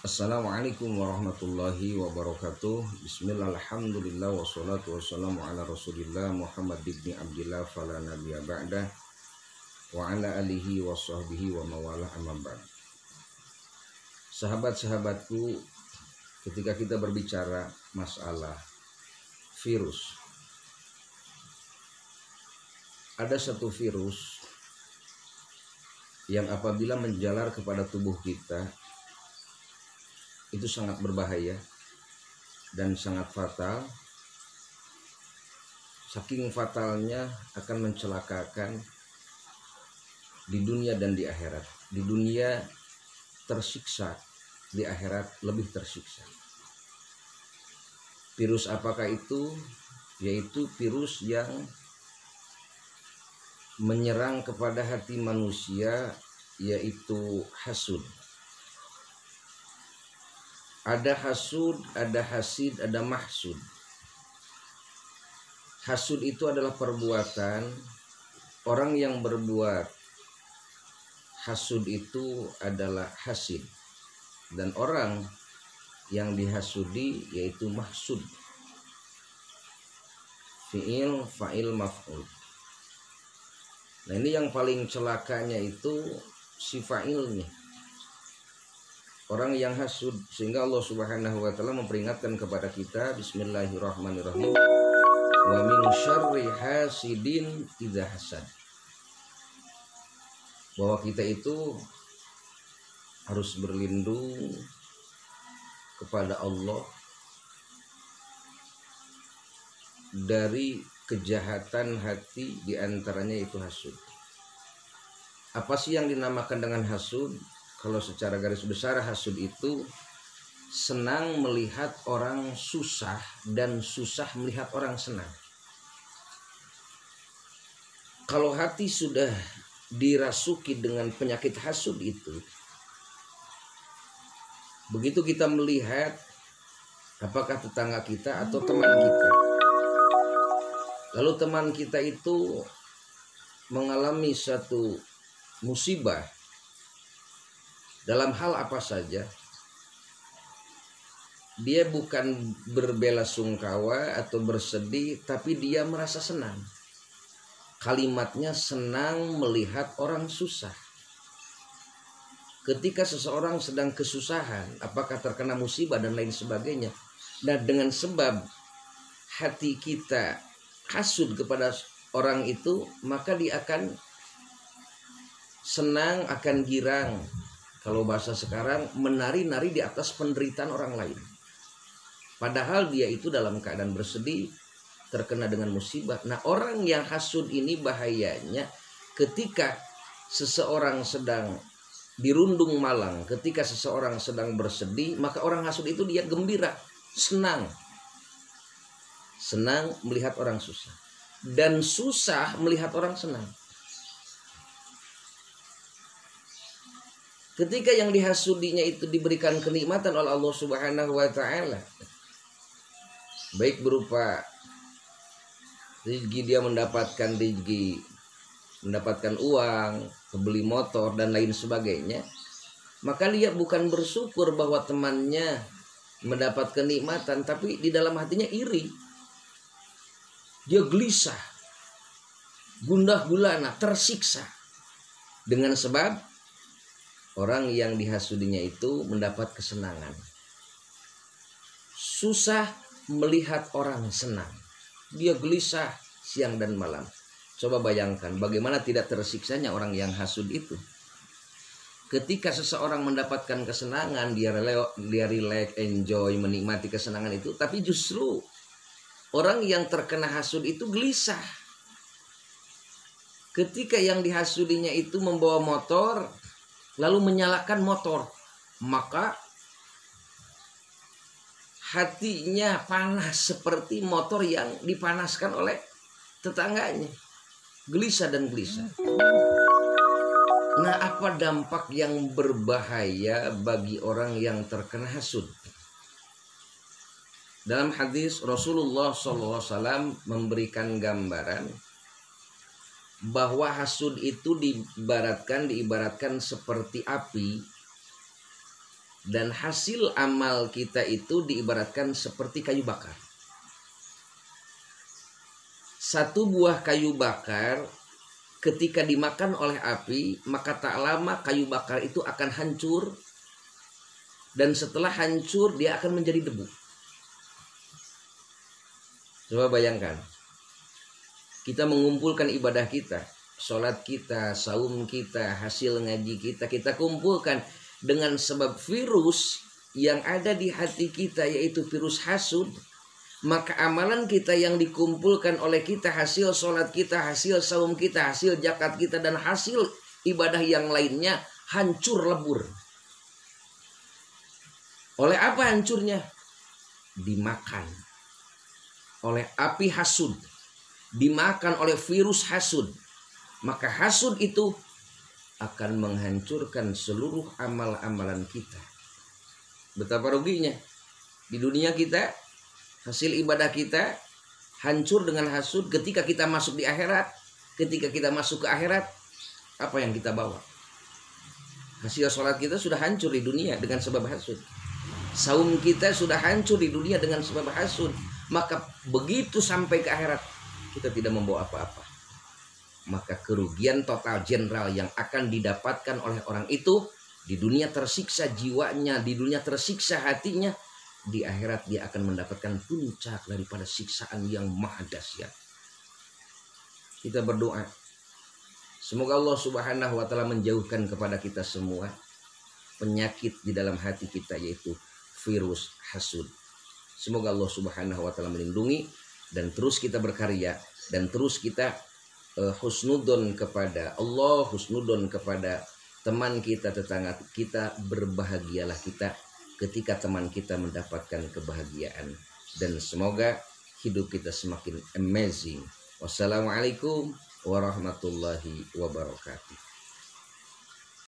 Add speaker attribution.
Speaker 1: Assalamualaikum warahmatullahi wabarakatuh. Bismillah, alhamdulillah, wassalatu wassalamu ala rasulillah Muhammad ibn Abdillah fala nabiyya ba'dah wa ala alihi wa sahbihi wa mawalah amma ba'd. Sahabat-sahabatku, ketika kita berbicara masalah virus, ada satu virus yang apabila menjalar kepada tubuh kita itu sangat berbahaya dan sangat fatal. Saking fatalnya akan mencelakakan di dunia dan di akhirat. Di dunia tersiksa, di akhirat lebih tersiksa. Virus apakah itu? Yaitu virus yang menyerang kepada hati manusia, yaitu hasud. Ada hasud, ada hasid, ada mahsud. Hasud itu adalah perbuatan orang yang berbuat hasud itu adalah hasid, dan orang yang dihasudi yaitu mahsud. Fi'il, fa'il, maf'ul. Nah, ini yang paling celakanya itu si fa'ilnya, orang yang hasud, sehingga Allah Subhanahu wa taala memperingatkan kepada kita, bismillahirrahmanirrahim, wa min syarri hasidin idza hasad, bahwa kita itu harus berlindung kepada Allah dari kejahatan hati, diantaranya itu hasud. Apa sih yang dinamakan dengan hasud? Kalau secara garis besar, hasud itu senang melihat orang susah dan susah melihat orang senang. Kalau hati sudah dirasuki dengan penyakit hasud itu, begitu kita melihat apakah tetangga kita atau teman kita, lalu teman kita itu mengalami satu musibah dalam hal apa saja, dia bukan berbelasungkawa atau bersedih, tapi dia merasa senang. Kalimatnya senang melihat orang susah. Ketika seseorang sedang kesusahan, apakah terkena musibah dan lain sebagainya, nah dengan sebab hati kita hasud kepada orang itu, maka dia akan senang, akan girang. Kalau bahasa sekarang, menari-nari di atas penderitaan orang lain. Padahal dia itu dalam keadaan bersedih, terkena dengan musibah. Nah, orang yang hasud ini bahayanya ketika seseorang sedang dirundung malang, ketika seseorang sedang bersedih, maka orang hasud itu dia gembira, senang. Senang melihat orang susah. Dan susah melihat orang senang. Ketika yang dihasudinya itu diberikan kenikmatan oleh Allah Subhanahu wa taala, baik berupa rezeki, dia mendapatkan rezeki, mendapatkan uang, beli motor dan lain sebagainya, maka dia bukan bersyukur bahwa temannya mendapat kenikmatan, tapi di dalam hatinya iri. Dia gelisah, gundah gulana, tersiksa dengan sebab orang yang dihasudinya itu mendapat kesenangan. Susah melihat orang senang. Dia gelisah siang dan malam. Coba bayangkan bagaimana tidak tersiksanya orang yang hasud itu. Ketika seseorang mendapatkan kesenangan, dia relax, enjoy, menikmati kesenangan itu. Tapi justru orang yang terkena hasud itu gelisah. Ketika yang dihasudinya itu membawa motor, lalu menyalakan motor, maka hatinya panas seperti motor yang dipanaskan oleh tetangganya. Gelisah dan gelisah. Nah, apa dampak yang berbahaya bagi orang yang terkena hasud? Dalam hadis Rasulullah SAW memberikan gambaran bahwa hasud itu diibaratkan seperti api Dan hasil amal kita itu diibaratkan seperti kayu bakar. Satu buah kayu bakar ketika dimakan oleh api, maka tak lama kayu bakar itu akan hancur. Dan setelah hancur dia akan menjadi debu. Coba bayangkan, kita mengumpulkan ibadah kita, sholat kita, saum kita, hasil ngaji kita, kita kumpulkan dengan sebab virus yang ada di hati kita, yaitu virus hasud. Maka amalan kita yang dikumpulkan oleh kita, hasil sholat kita, hasil saum kita, hasil zakat kita, dan hasil ibadah yang lainnya hancur lebur. Oleh apa hancurnya? Dimakan oleh api hasud, dimakan oleh virus hasud. Maka hasud itu akan menghancurkan seluruh amal-amalan kita. Betapa ruginya. Di dunia kita, hasil ibadah kita hancur dengan hasud. Ketika kita masuk di akhirat, ketika kita masuk ke akhirat, apa yang kita bawa? Hasil sholat kita sudah hancur di dunia dengan sebab hasud. Saum kita sudah hancur di dunia dengan sebab hasud. Maka begitu sampai ke akhirat, kita tidak membawa apa-apa. Maka kerugian total general yang akan didapatkan oleh orang itu, di dunia tersiksa jiwanya, di dunia tersiksa hatinya, di akhirat dia akan mendapatkan puncak daripada siksaan yang maha dahsyat. Kita berdoa, semoga Allah Subhanahu wa taala menjauhkan kepada kita semua penyakit di dalam hati kita, yaitu virus hasud. Semoga Allah Subhanahu wa taala melindungi, dan terus kita berkarya, dan terus kita husnudon kepada Allah, husnudon kepada teman kita, tetangga kita. Berbahagialah kita ketika teman kita mendapatkan kebahagiaan, dan semoga hidup kita semakin amazing. Wassalamualaikum warahmatullahi wabarakatuh.